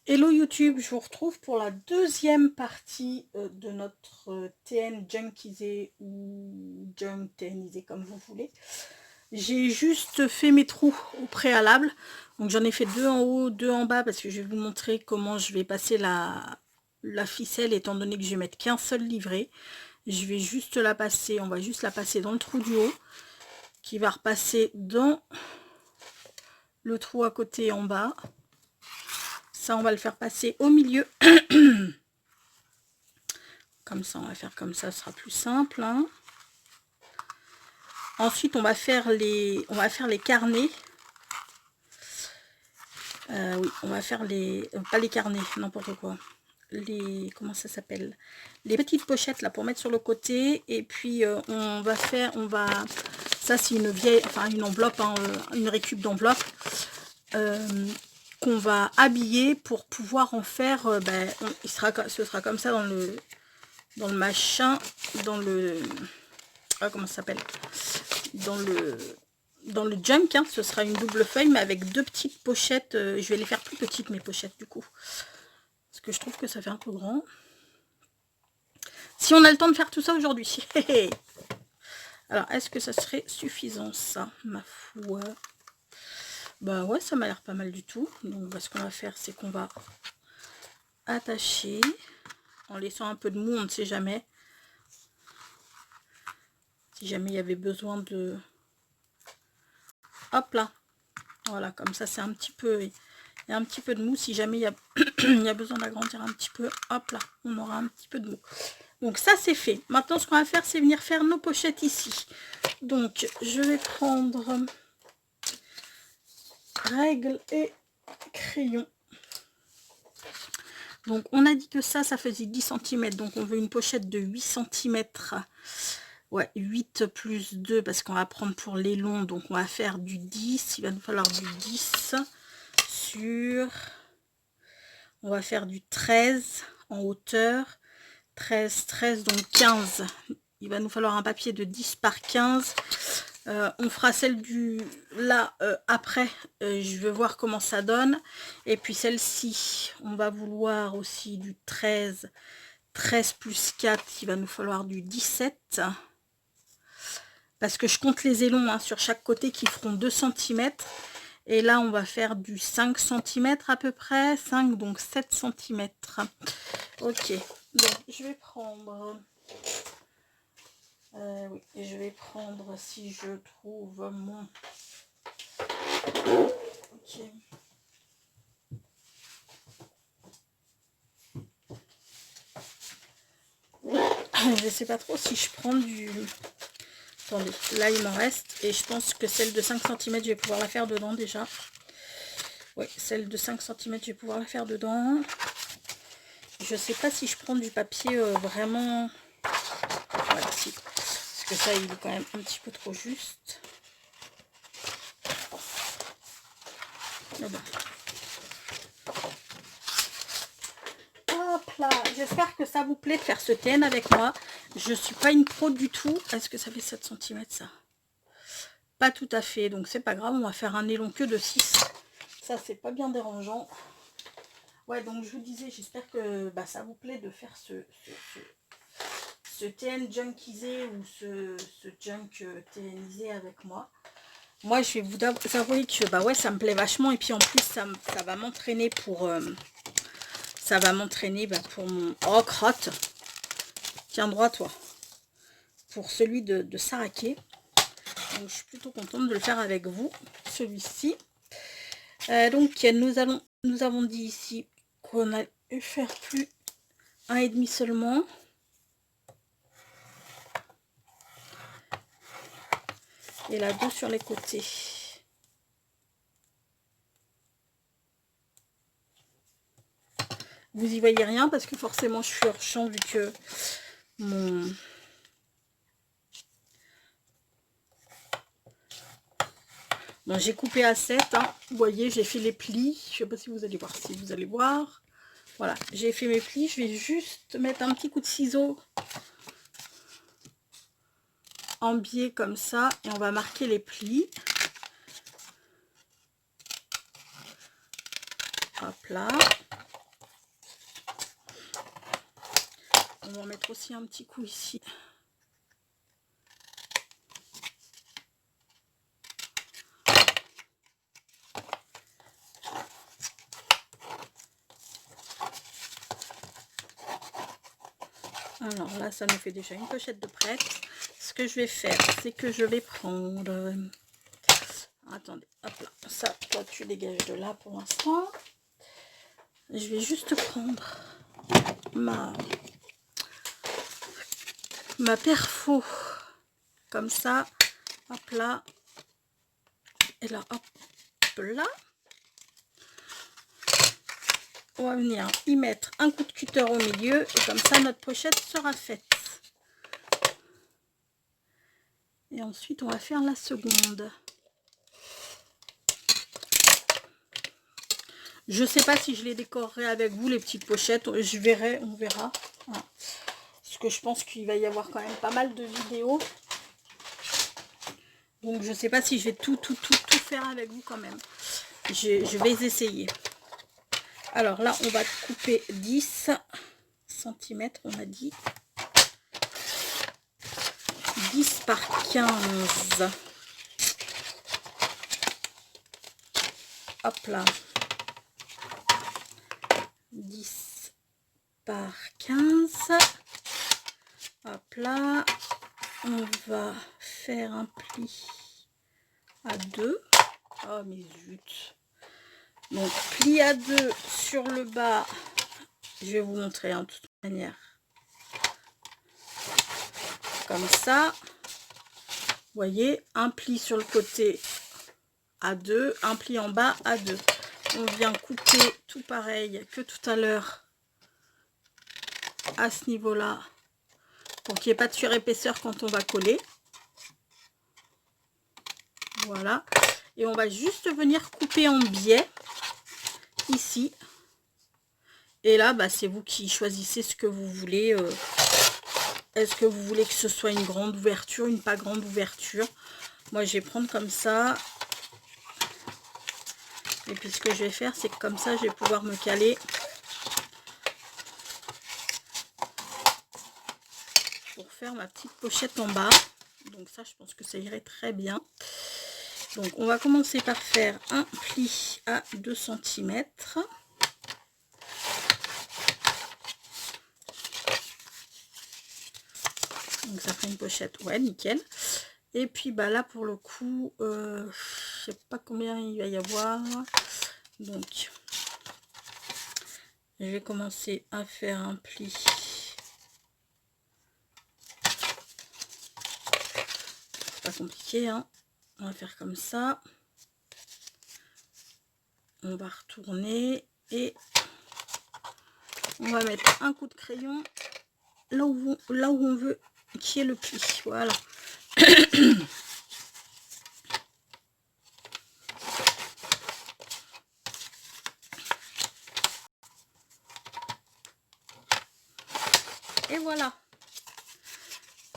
Hello YouTube, je vous retrouve pour la deuxième partie de notre TN Junkisé ou Junk TNisé comme vous voulez. J'ai juste fait mes trous au préalable, donc j'en ai fait deux en haut, deux en bas parce que je vais vous montrer comment je vais passer la ficelle étant donné que je vais mettre qu'un seul livret. Je vais juste la passer, on va juste la passer dans le trou du haut qui va repasser dans le trou à côté en bas. Ça, on va le faire passer au milieu. Comme ça, on va faire comme ça, ce sera plus simple. Hein. Ensuite, on va faire les carnets. Oui, on va faire les... pas les carnets, n'importe quoi. Les... Comment ça s'appelle? Les petites pochettes, là, pour mettre sur le côté. Et puis, on va faire... Ça, c'est une vieille... Enfin, une enveloppe, hein, une récup d'enveloppe. Qu'on va habiller pour pouvoir en faire... ce sera comme ça dans le machin, dans le... comment ça s'appelle? Dans le junk, hein, ce sera une double feuille, mais avec deux petites pochettes. Je vais les faire plus petites, mes pochettes, du coup. Parce que je trouve que ça fait un peu grand. Si on a le temps de faire tout ça aujourd'hui. Alors, est-ce que ça serait suffisant, ça, ma foi? Bah ouais, ça m'a l'air pas mal du tout. Donc, ce qu'on va faire, c'est qu'on va attacher, en laissant un peu de mou, on ne sait jamais. Si jamais il y avait besoin de... Hop là. Voilà, comme ça, c'est un petit peu... Il y a un petit peu de mou. Si jamais il y a, il y a besoin d'agrandir un petit peu, hop là, on aura un petit peu de mou. Donc ça, c'est fait. Maintenant, ce qu'on va faire, c'est venir faire nos pochettes ici. Donc, je vais prendre règle et crayon. Donc, on a dit que ça faisait 10 cm. Donc, on veut une pochette de 8 cm. Ouais, 8 plus 2, parce qu'on va prendre pour les longs. Donc, on va faire du 10. Il va nous falloir du 10 sur... On va faire du 13 en hauteur. 13, 13, donc 15. Il va nous falloir un papier de 10 par 15. On fera celle du... Là, après, je vais voir comment ça donne. Et puis celle-ci, on va vouloir aussi du 13. 13 plus 4, il va nous falloir du 17. Parce que je compte les élons hein, sur chaque côté qui feront 2 cm. Et là, on va faire du 5 cm à peu près. 5, donc 7 cm. Ok. Donc, je vais prendre... oui, et je vais prendre, si je trouve mon... Ok. Je sais pas trop si je prends du... Attendez, là il m'en reste. Et je pense que celle de 5 cm, je vais pouvoir la faire dedans déjà. Oui, celle de 5 cm, je vais pouvoir la faire dedans. Je sais pas si je prends du papier vraiment... Voilà, si. Parce que ça, il est quand même un petit peu trop juste. Mais bon. Hop là, j'espère que ça vous plaît de faire ce TN avec moi. Je suis pas une pro du tout. Est-ce que ça fait 7 cm ça? Pas tout à fait, donc c'est pas grave, on va faire un nylon que de 6. Ça, c'est pas bien dérangeant. Ouais, donc je vous disais, j'espère que ça vous plaît de faire ce TN Junkisé ou ce Junk TNisé avec moi. Moi, je vais vous avouer que ouais, ça me plaît vachement. Et puis en plus, ça va m'entraîner pour... ça va m'entraîner pour mon... Oh, crotte. Tiens droit, toi. Pour celui de Saraké. Donc, je suis plutôt contente de le faire avec vous, celui-ci. Donc, nous avons dit ici qu'on allait faire plus 1,5 seulement. Et là, 2 sur les côtés. Vous y voyez rien parce que forcément, je suis hors champ vu que mon... Bon, j'ai coupé à 7, hein. Vous voyez, j'ai fait les plis. Je sais pas si vous allez voir. Si vous allez voir. Voilà, j'ai fait mes plis. Je vais juste mettre un petit coup de ciseau en biais comme ça. Et on va marquer les plis. Hop là. On va en mettre aussi un petit coup ici. Alors là, ça nous fait déjà une pochette de prête. Ce que je vais faire, c'est que je vais prendre... Attendez, hop là. Ça, toi, tu dégages de là pour l'instant. Je vais juste prendre ma perfo. Comme ça. Hop là. Et là, hop là. On va venir y mettre un coup de cutter au milieu. Et comme ça, notre pochette sera faite. Et ensuite, on va faire la seconde. Je sais pas si je les décorerai avec vous, les petites pochettes. Je verrai, on verra. Voilà. Parce que je pense qu'il va y avoir quand même pas mal de vidéos. Donc, je sais pas si je vais tout faire avec vous quand même. Je vais essayer. Alors là, on va couper 10 cm, on a dit. 10 par 15. Hop là. 10 par 15. Hop là. On va faire un pli à 2. Oh mais zut. Donc pli à 2 sur le bas. Je vais vous montrer de toute manière. Comme ça. Vous voyez, un pli sur le côté à 2, un pli en bas à 2. On vient couper tout pareil que tout à l'heure à ce niveau-là pour qu'il n'y ait pas de surépaisseur quand on va coller. Voilà. Et on va juste venir couper en biais ici. Et là, bah, c'est vous qui choisissez ce que vous voulez. Est-ce que vous voulez que ce soit une grande ouverture, une pas grande ouverture? Moi, je vais prendre comme ça. Et puis, ce que je vais faire, c'est que comme ça, je vais pouvoir me caler pour faire ma petite pochette en bas. Donc ça, je pense que ça irait très bien. Donc, on va commencer par faire un pli à 2 cm. Donc, ça fait une pochette, ouais, nickel. Et puis, bah là, pour le coup, je sais pas combien il va y avoir. Donc, je vais commencer à faire un pli. C'est pas compliqué, hein. On va faire comme ça. On va retourner et on va mettre un coup de crayon là où on veut qu'il y ait le pli. Voilà. Et voilà.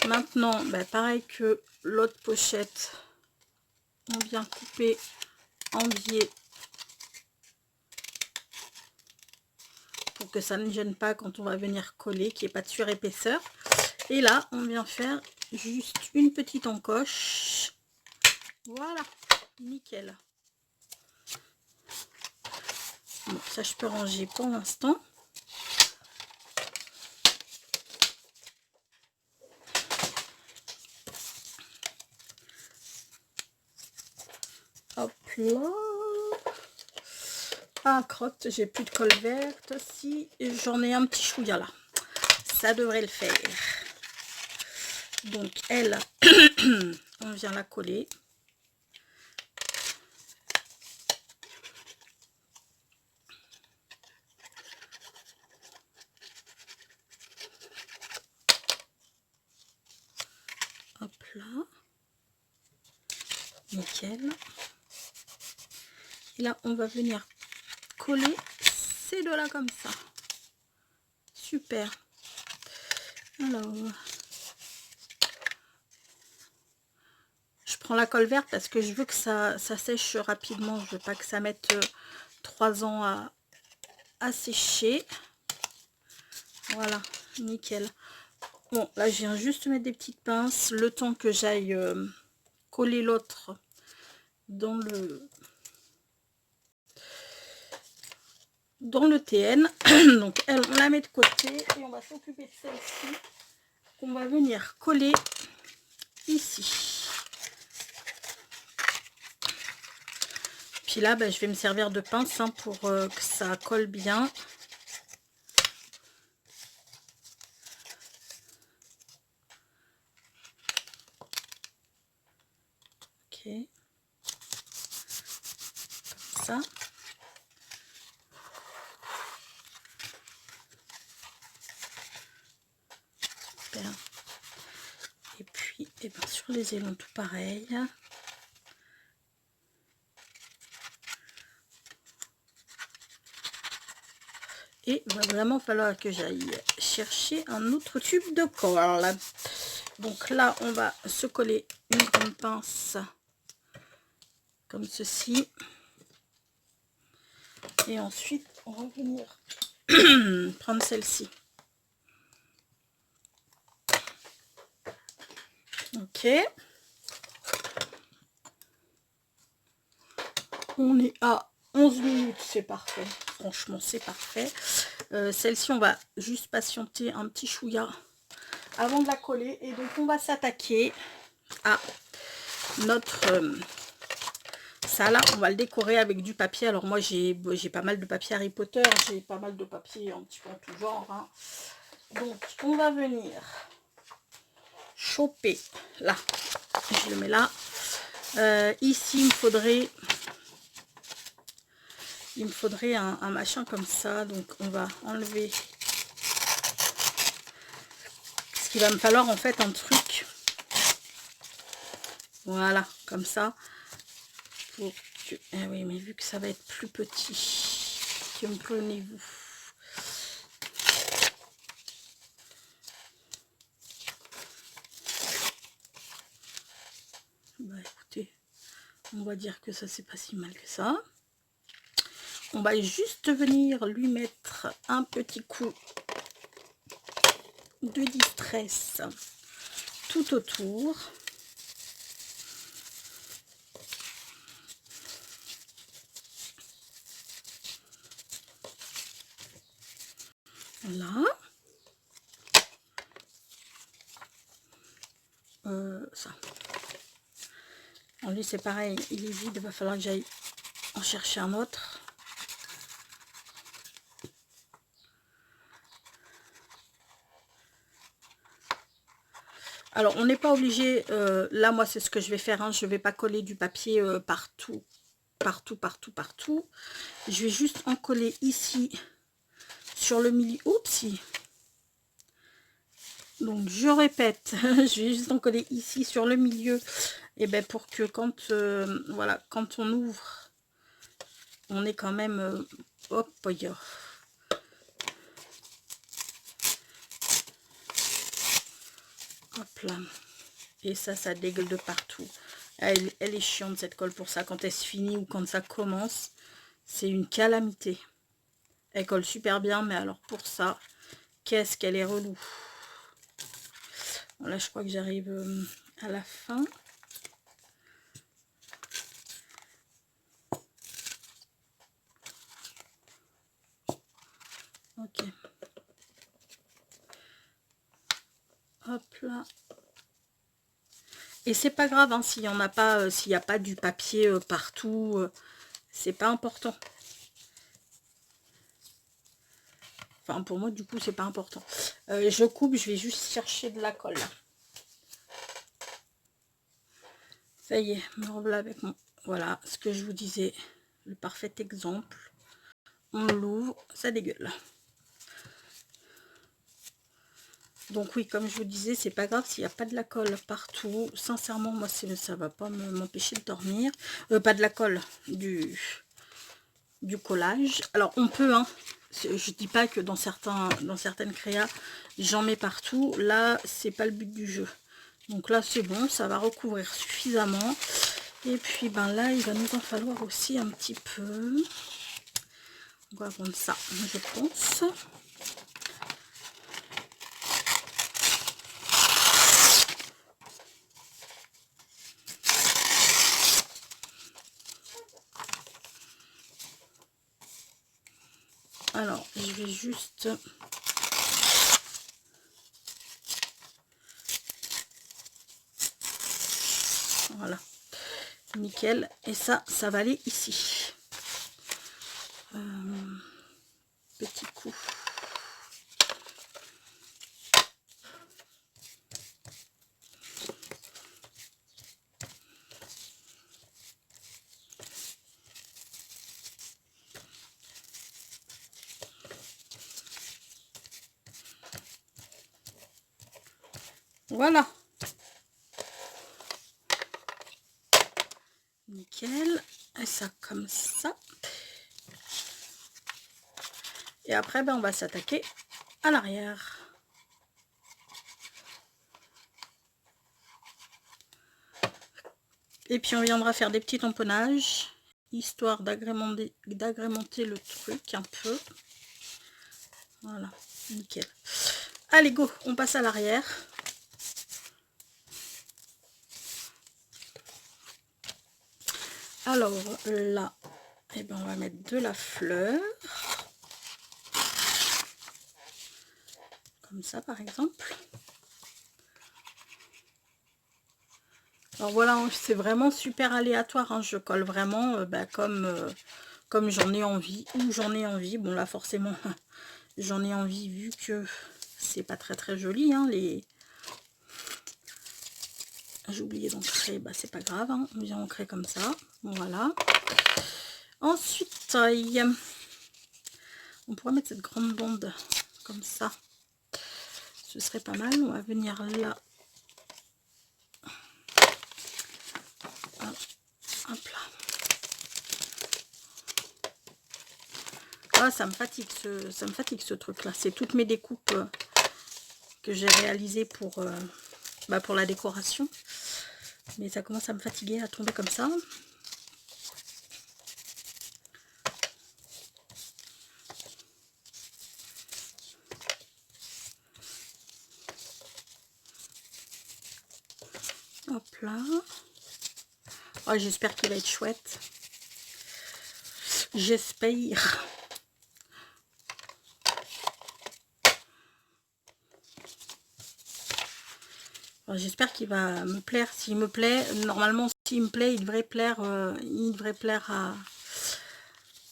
Maintenant, bah, pareil que l'autre pochette, on vient couper en biais pour que ça ne gêne pas quand on va venir coller, qu'il n'y ait pas de surépaisseur. Et là, on vient faire juste une petite encoche. Voilà, nickel. Bon, ça je peux ranger pour l'instant. Hop là. Ah, crotte, j'ai plus de colle verte. Si, j'en ai un petit chouïa là. Ça devrait le faire. Donc, elle, on vient la coller. Hop là. Nickel. Et là, on va venir coller ces deux là comme ça. Super. Alors, je prends la colle verte parce que je veux que ça sèche rapidement. Je veux pas que ça mette 3 ans à sécher. Voilà. nickel. Bon, là, je viens juste mettre des petites pinces, le temps que j'aille coller l'autre dans le TN. Donc, elle, on la met de côté et on va s'occuper de celle-ci qu'on va venir coller ici. Puis là, je vais me servir de pince pour que ça colle bien. Ok. Comme ça. Super. Et puis, sur les élans, tout pareil. Et il va vraiment falloir que j'aille chercher un autre tube de colle. Donc là, on va se coller une grande pince comme ceci. Et ensuite, on va venir prendre celle-ci. Ok. On est à 11 minutes, c'est parfait. Franchement, c'est parfait. Celle-ci, on va juste patienter un petit chouïa avant de la coller. Et donc, on va s'attaquer à notre... ça, là, on va le décorer avec du papier. Alors, moi, j'ai pas mal de papier Harry Potter. J'ai pas mal de papier un petit peu en tout genre. Hein. Donc, on va venir choper. Là, je le mets là. Ici, il me faudrait un machin comme ça. Donc, on va enlever... Parce qu'il va me falloir, en fait, un truc. Voilà, comme ça. Pour que... Eh oui, mais vu que ça va être plus petit, que me prenez-vous? Écoutez, on va dire que ça, c'est pas si mal que ça. On va juste venir lui mettre un petit coup de distress tout autour. Là. Ça. En lui, c'est pareil, il est vide, il va falloir que j'aille en chercher un autre. Alors, on n'est pas obligé, là, moi, c'est ce que je vais faire, hein, je ne vais pas coller du papier partout. Je vais juste en coller ici, sur le milieu. Oupsie. Donc, je répète, je vais juste en coller ici, sur le milieu, et pour que quand, voilà, quand on ouvre, on est quand même, hop, hop là. Et ça dégueule de partout. Elle est chiante cette colle pour ça. Quand elle se finit ou quand ça commence, c'est une calamité. Elle colle super bien, mais alors pour ça, qu'est-ce qu'elle est relou. Bon, là, je crois que j'arrive à la fin. Ok. Hop là. Et c'est pas grave hein, s'il y en a pas, s'il n'y a pas du papier partout, c'est pas important. Enfin pour moi du coup c'est pas important. Je coupe, je vais juste chercher de la colle. Ça y est, me revoilà avec mon... Voilà ce que je vous disais, le parfait exemple. On l'ouvre, ça dégueule. Donc oui, comme je vous disais, c'est pas grave s'il n'y a pas de la colle partout. Sincèrement, moi, ça va pas m'empêcher de dormir. Pas de la colle, du collage. Alors, on peut, hein. Je dis pas que dans certaines créas, j'en mets partout. Là, c'est pas le but du jeu. Donc là, c'est bon, ça va recouvrir suffisamment. Et puis, là, il va nous en falloir aussi un petit peu. On va prendre ça, je pense. Alors, je vais juste... Voilà. Nickel. Et ça va aller ici. Petit coup. Voilà. Nickel. Et ça comme ça. Et après, ben, on va s'attaquer à l'arrière. Et puis on viendra faire des petits tamponnages, histoire d'agrémenter le truc un peu. Voilà, nickel. Allez, go, on passe à l'arrière. Alors là, eh ben, on va mettre de la fleur. Comme ça, par exemple. Alors voilà, c'est vraiment super aléatoire, hein. Je colle vraiment comme j'en ai envie, ou j'en ai envie. Bon là forcément, j'en ai envie vu que c'est pas très joli, hein, les... J'ai oublié d'ancrer, bah c'est pas grave, hein. On vient ancrer comme ça, voilà. Ensuite, on pourrait mettre cette grande bande comme ça. Ce serait pas mal, on va venir là. Hop là. Ah, ça me fatigue ce truc là. C'est toutes mes découpes que j'ai réalisées pour la décoration. Mais ça commence à me fatiguer à tomber comme ça. Hop là. Oh, j'espère qu'il va être chouette. J'espère. J'espère qu'il va me plaire. S'il me plaît, normalement, s'il me plaît, il devrait plaire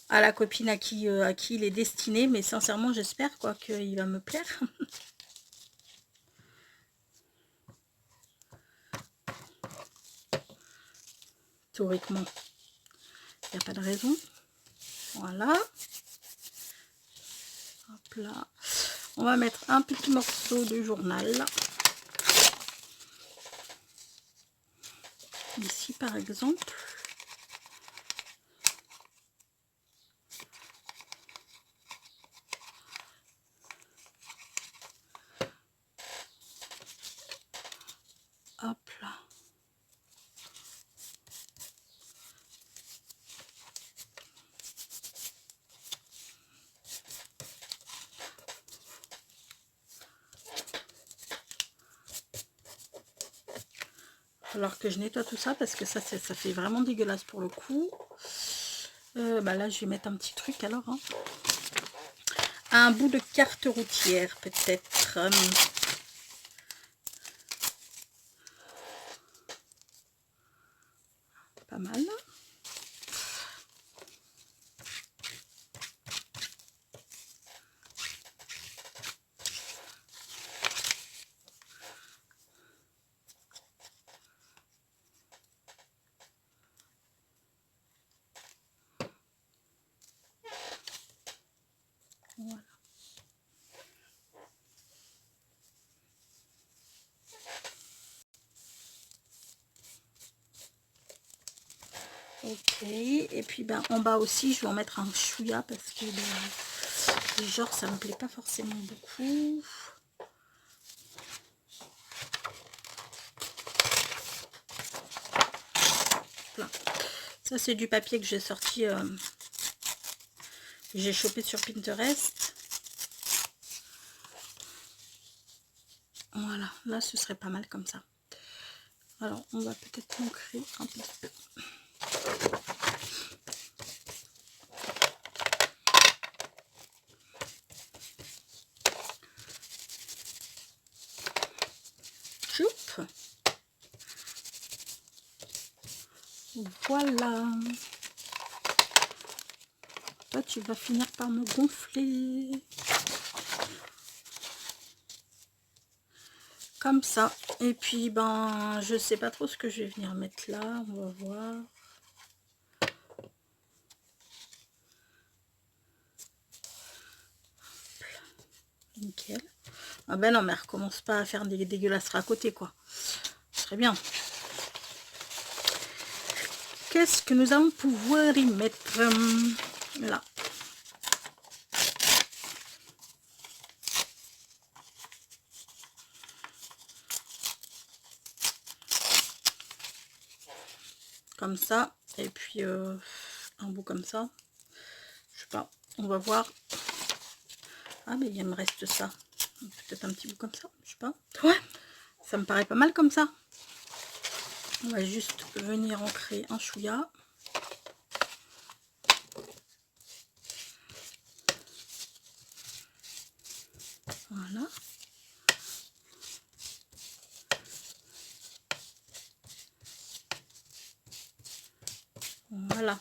à la copine à qui il est destiné. Mais sincèrement, j'espère qu'il va me plaire. Théoriquement, il n'y a pas de raison. Voilà. Hop là. On va mettre un petit morceau de journal. Ici, par exemple. Hop là. Alors que je nettoie tout ça parce que ça fait vraiment dégueulasse pour le coup. Là, je vais mettre un petit truc alors. Hein. Un bout de carte routière peut-être. Pas mal. Voilà. Ok, et puis en bas aussi je vais en mettre un chouïa parce que le genre ça me plaît pas forcément beaucoup. Voilà. Ça c'est du papier que j'ai sorti, j'ai chopé sur Pinterest. Voilà, là ce serait pas mal comme ça. Alors on va peut-être ancrer un petit peu. Voilà. Toi, tu vas finir par me gonfler. Comme ça. Et puis, ben, je sais pas trop ce que je vais venir mettre là. On va voir. Nickel. Ah ben non, mais recommence pas à faire des dégueulasseries à côté, quoi. Très bien. Qu'est-ce que nous allons pouvoir y mettre là? Comme ça. Et puis, un bout comme ça. Je sais pas. On va voir. Ah, mais il me reste ça. Peut-être un petit bout comme ça. Je sais pas. Ouais. Ça me paraît pas mal comme ça. On va juste venir ancrer un chouïa. Voilà. Voilà.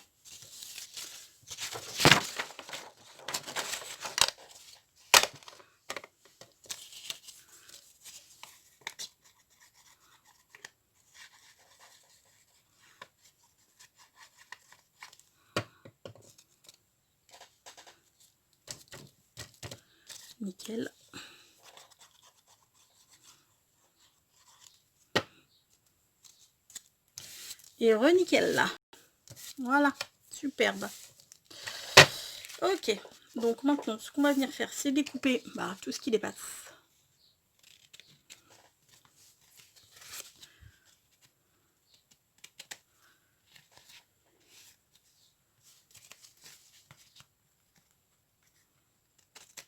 Nickel. Et re-nickel là. Voilà. Superbe. Ok. Donc maintenant, ce qu'on va venir faire, c'est découper tout ce qui dépasse.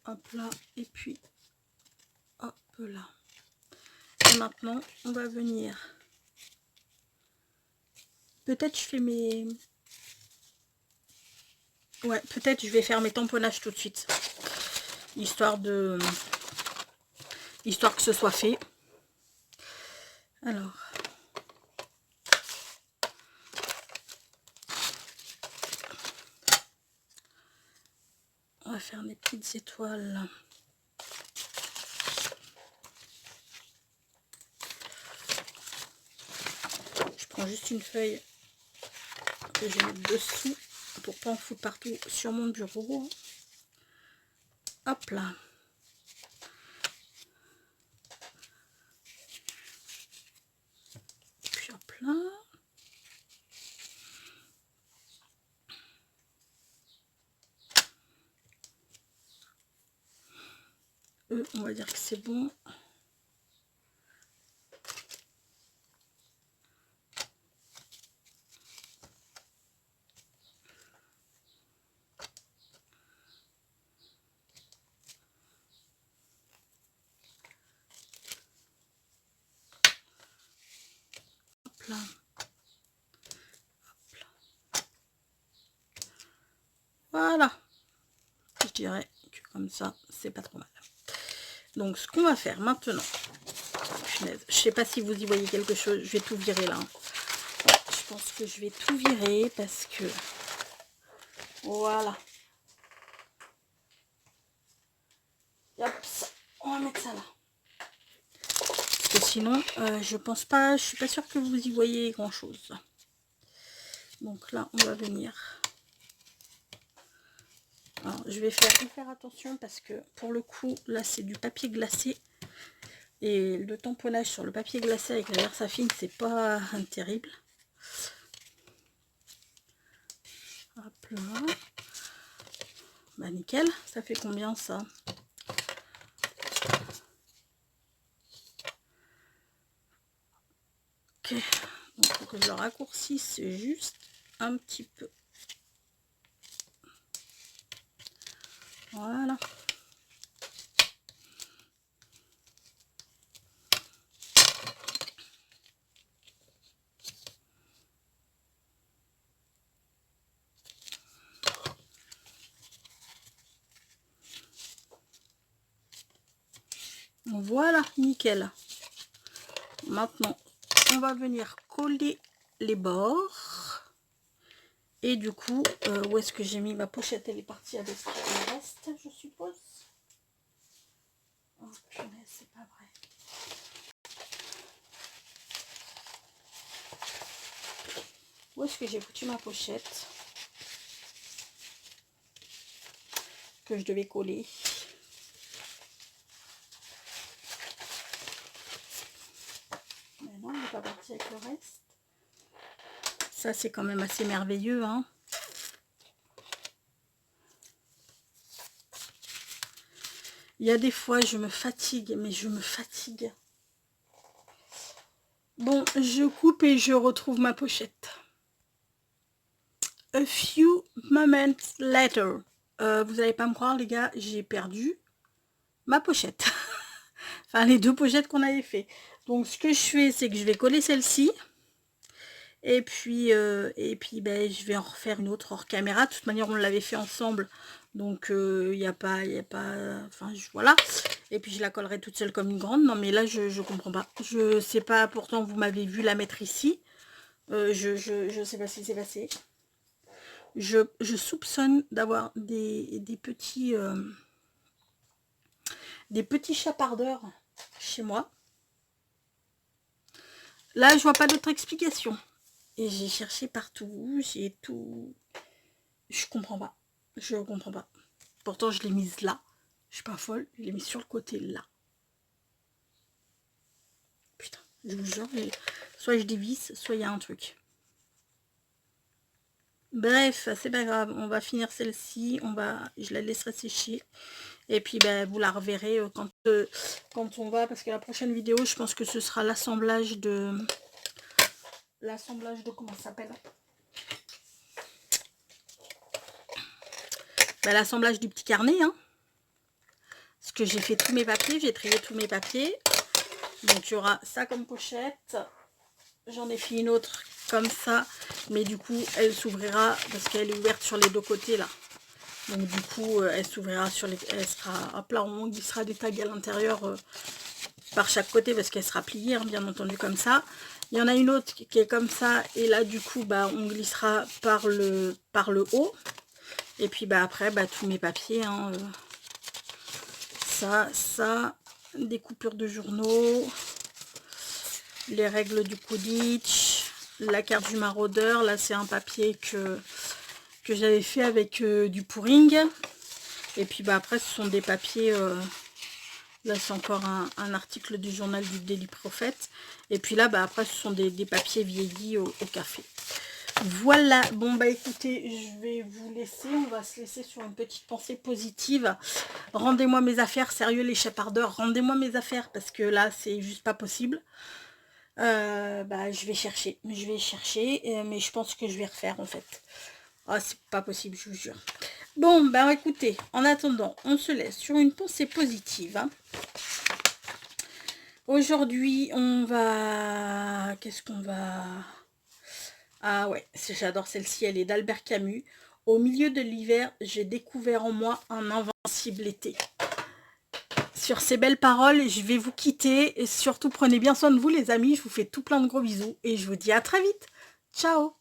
Hop là. Et puis, hop là. Et maintenant, on va venir... Peut-être je fais mes... Ouais, peut-être je vais faire mes tamponnages tout de suite. Histoire que ce soit fait. Alors... On va faire des petites étoiles. Je prends juste une feuille que je vais mettre dessous pour pas en foutre partout sur mon bureau. Hop là. Puis hop là. On va dire que c'est bon. Hop là. Hop là. Voilà. Je dirais que comme ça, c'est pas trop mal. Donc, ce qu'on va faire maintenant, je sais pas si vous y voyez quelque chose, je vais tout virer là. Je pense que je vais tout virer parce que, voilà. Hop, on va mettre ça là. Parce que sinon, je pense pas, je suis pas sûre que vous y voyez grand chose. Donc là, on va venir. Alors, je vais faire attention parce que pour le coup, là, c'est du papier glacé. Et le tamponnage sur le papier glacé avec la Versafine, c'est pas terrible. Hop là. Bah nickel. Ça fait combien ça? Ok. Donc, faut que je le raccourcisse juste un petit peu. Voilà. Voilà, nickel. Maintenant, on va venir coller les bords. Et du coup, où est-ce que j'ai mis ma pochette? Elle est partie avec le reste, je suppose. Oh punaise, c'est pas vrai. Où est-ce que j'ai foutu ma pochette que je devais coller? Mais non, elle n'est pas partie avec le reste. Ça, c'est quand même assez merveilleux, hein. Il y a des fois, je me fatigue, mais je me fatigue. Bon, je coupe et je retrouve ma pochette. A few moments later. Vous n'allez pas me croire, les gars, j'ai perdu ma pochette. Enfin, les deux pochettes qu'on avait fait. Donc, ce que je fais, c'est que je vais coller celle-ci. Et puis ben, je vais en refaire une autre hors caméra. De toute manière, on l'avait fait ensemble. Donc, il n'y a pas... Enfin, voilà. Et puis, je la collerai toute seule comme une grande. Non, mais là, je comprends pas. Je sais pas, pourtant, vous m'avez vu la mettre ici. Je sais pas ce qui s'est passé. Je soupçonne d'avoir des petits chapardeurs chez moi. Là, je vois pas d'autre explication. Et j'ai cherché partout, j'ai tout... Je comprends pas. Je comprends pas. Pourtant, je l'ai mise là. Je suis pas folle. Je l'ai mise sur le côté là. Putain, je vous jure. Soit je dévisse, soit il y a un truc. Bref, c'est pas grave. On va finir celle-ci. Je la laisserai sécher. Et puis, ben, vous la reverrez quand on va. Parce que la prochaine vidéo, je pense que ce sera l'assemblage de... comment ça s'appelle? Ben, l'assemblage du petit carnet, hein. Parce que j'ai fait tous mes papiers. J'ai trié tous mes papiers. Donc, il y aura ça comme pochette. J'en ai fait une autre comme ça. Mais du coup, elle s'ouvrira parce qu'elle est ouverte sur les deux côtés, là. Donc, du coup, elle s'ouvrira sur les... Elle sera... Hop là, on glissera des tags à l'intérieur par chaque côté parce qu'elle sera pliée, hein, bien entendu, comme ça. Il y en a une autre qui est comme ça. Et là, du coup, bah, on glissera par le haut. Et puis, bah, après, bah, tous mes papiers, hein, ça, des coupures de journaux, les règles du Quidditch, la carte du maraudeur. Là, c'est un papier que j'avais fait avec du pouring. Et puis, bah, après, ce sont des papiers... là, c'est encore un article du journal du Daily Prophet. Et puis là, bah, après, ce sont des papiers vieillis au café. Voilà, bon bah écoutez, je vais vous laisser, on va se laisser sur une petite pensée positive. Rendez-moi mes affaires, sérieux les chapardeurs, rendez-moi mes affaires parce que là c'est juste pas possible. Bah je vais chercher, mais je pense que je vais refaire en fait. Ah c'est pas possible, je vous jure. Bon bah écoutez, en attendant, on se laisse sur une pensée positive. Hein. Aujourd'hui on va... Qu'est-ce qu'on va... Ah ouais, j'adore celle-ci, elle est d'Albert Camus. Au milieu de l'hiver, j'ai découvert en moi un invincible été. Sur ces belles paroles, je vais vous quitter. Et surtout, prenez bien soin de vous les amis. Je vous fais tout plein de gros bisous. Et je vous dis à très vite. Ciao.